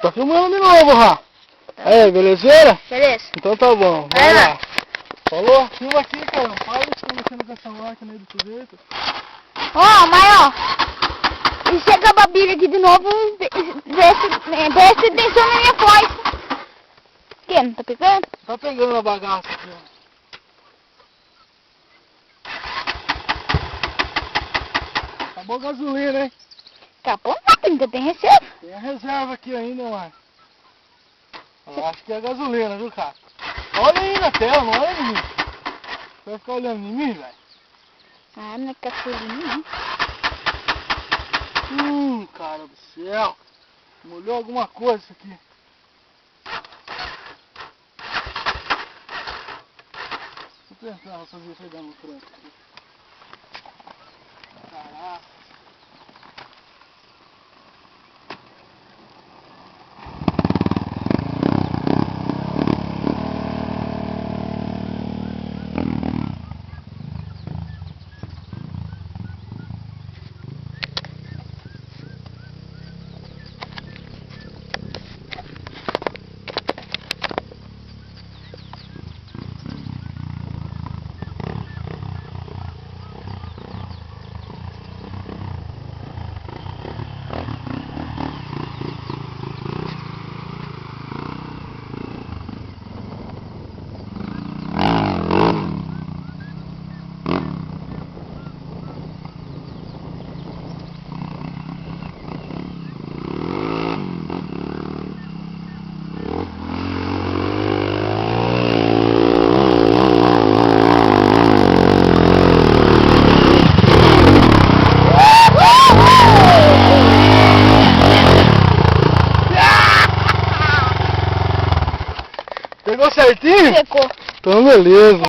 Tá filmando de novo, Rá. Aí, belezeira? Beleza. Então tá bom, vai lá. Falou? Filma aqui, cara. Fala que tá mexendo com essa máquina aí desse jeito. Ó, mas ó. E chega a babília aqui de novo, presta atenção na minha voz. O que? Não tá pegando? Tá pegando a bagaça aqui, ó. Acabou a gasolina, hein? Acabou nada, ainda tem reserva. Tem a reserva aqui ainda, mano. Eu acho que é a gasolina, viu, cara? Olha aí na tela, não olha em mim. Você vai ficar olhando em mim, velho? Ah, não é gasolina, Cara do céu. Molhou alguma coisa isso aqui. Deixa eu tentar fazer isso aí dando franco aqui. Caraca. Pegou certinho? Secou. Então beleza.